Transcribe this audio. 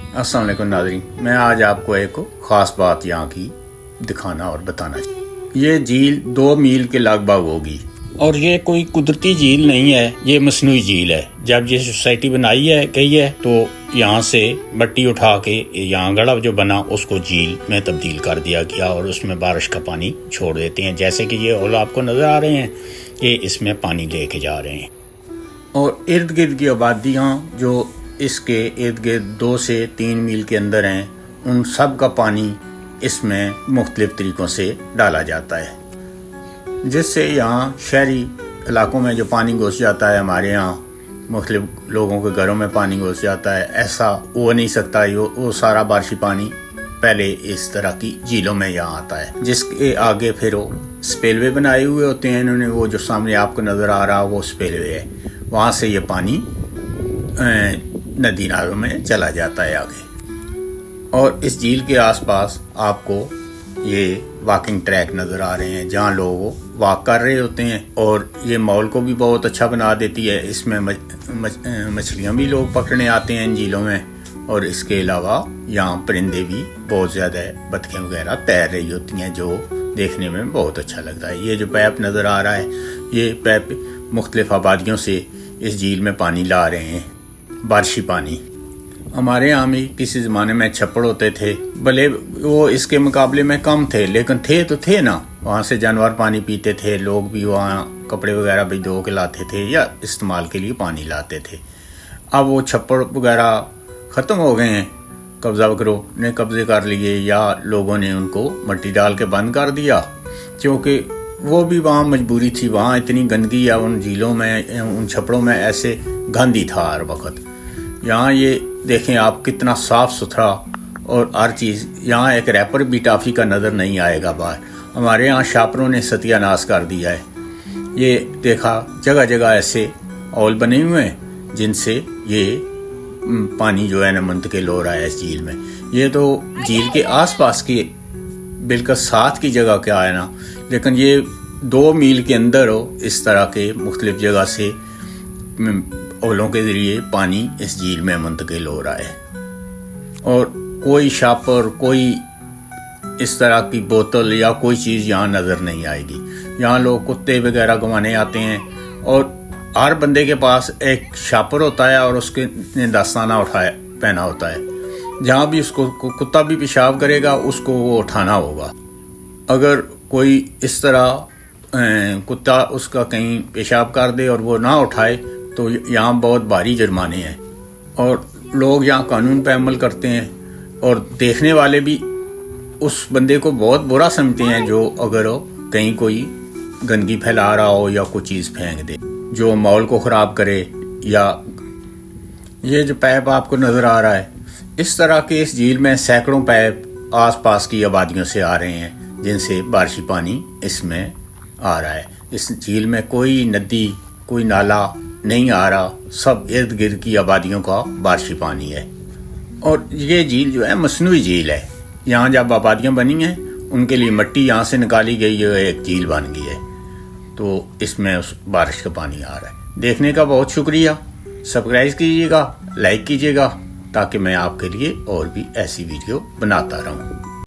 अस्सलाम वालेकुम नाज़रीन, मैं आज आपको एक ख़ास बात यहाँ की दिखाना और बताना चाहिए। ये झील 2 मील के लगभग होगी और ये कोई कुदरती झील नहीं है, ये मसनूई झील है। जब ये सोसाइटी बनाई है गई है तो यहाँ से मट्टी उठा के यहाँ गड़ा जो बना उसको झील में तब्दील कर दिया गया और उसमें बारिश का पानी छोड़ देते हैं। जैसे कि ये होल आपको नज़र आ रहे हैं, ये इसमें पानी लेके जा रहे हैं। और इर्द गिर्द की आबादियाँ जो इसके इर्द गिर्द 2 से 3 मील के अंदर हैं, उन सब का पानी इसमें मुख्तलिफ तरीक़ों से डाला जाता है, जिससे यहाँ शहरी इलाकों में जो पानी घुस जाता है, हमारे यहाँ मुख्तलिफ लोगों के घरों में पानी घुस जाता है, ऐसा हो नहीं सकता। वो सारा बारिशी पानी पहले इस तरह की झीलों में यहाँ आता है, जिसके आगे फिर वो स्पेलवे बनाए हुए होते हैं इन्होंने। वो जो सामने आपको नज़र आ रहा वो स्पेलवे है, वहाँ से ये पानी नदी नालों में चला जाता है आगे। और इस झील के आसपास आपको ये वॉकिंग ट्रैक नज़र आ रहे हैं जहाँ लोग वॉक कर रहे होते हैं, और ये माहौल को भी बहुत अच्छा बना देती है। इसमें मछलियाँ भी लोग पकड़ने आते हैं इन झीलों में, और इसके अलावा यहाँ परिंदे भी बहुत ज़्यादा है, बतखें वगैरह तैर रही होती हैं, जो देखने में बहुत अच्छा लगता है। ये जो पैप नज़र आ रहा है, ये पैप मुख्तलिफ आबादियों से इस झील में पानी ला रहे हैं, बारिशी पानी। हमारे यहाँ भी किसी ज़माने में छप्पड़ होते थे, भले वो इसके मुकाबले में कम थे, लेकिन थे तो थे ना। वहाँ से जानवर पानी पीते थे, लोग भी वहाँ कपड़े वगैरह भी धो के लाते थे या इस्तेमाल के लिए पानी लाते थे। अब वो छप्पड़ वगैरह ख़त्म हो गए हैं, कब्ज़ा वगैरह ने कब्ज़े कर लिए या लोगों ने उनको मट्टी डाल के बंद कर दिया, क्योंकि वो भी वहाँ मजबूरी थी। वहाँ इतनी गंदगी या उन झीलों में, उन छपड़ों में ऐसे गंद ही था हर वक्त। यहाँ ये देखें आप कितना साफ़ सुथरा और हर चीज़। यहाँ एक रैपर भी टाफ़ी का नज़र नहीं आएगा बाहर। हमारे यहाँ शापरों ने सत्यानाश कर दिया है। ये देखा जगह जगह ऐसे औल बने हुए हैं जिनसे ये पानी जो है ना मुंतकिल हो रहा है इस झील में। ये तो झील के आसपास की बिल्कुल साथ की जगह क्या है ना, लेकिन ये 2 मील के अंदर हो इस तरह के मुख्तलिफ जगह से औलों के ज़रिए पानी इस झील में मुंतकिल हो रहा है। और कोई शापर, कोई इस तरह की बोतल या कोई चीज़ यहाँ नज़र नहीं आएगी। यहाँ लोग कुत्ते वगैरह घुमाने आते हैं, और हर बंदे के पास एक शापर होता है और उसके ने दस्ताना उठाया पहना होता है। जहाँ भी उसको कुत्ता भी पेशाब करेगा उसको वो उठाना होगा। अगर कोई इस तरह कुत्ता उसका कहीं पेशाब कर दे और वो ना उठाए तो यहाँ बहुत भारी जुर्माने हैं, और लोग यहाँ कानून पर अमल करते हैं, और देखने वाले भी उस बंदे को बहुत बुरा समझते हैं जो अगर वो कहीं कोई गंदगी फैला रहा हो या कोई चीज़ फेंक दे जो माहौल को ख़राब करे। या ये जो पैप आपको नज़र आ रहा है, इस तरह के इस झील में सैकड़ों पैप आसपास की आबादियों से आ रहे हैं, जिनसे बारिशी पानी इसमें आ रहा है। इस झील में कोई नदी, कोई नाला नहीं आ रहा, सब इर्द गिर्द की आबादियों का बारिशी पानी है। और ये झील जो है मसनूई झील है। यहाँ जब आबादियाँ बनी हैं उनके लिए मट्टी यहाँ से निकाली गई है, एक झील बन गई है, तो इसमें उस बारिश का पानी आ रहा है। देखने का बहुत शुक्रिया। सब्सक्राइब कीजिएगा, लाइक कीजिएगा, ताकि मैं आपके लिए और भी ऐसी वीडियो बनाता रहूँ।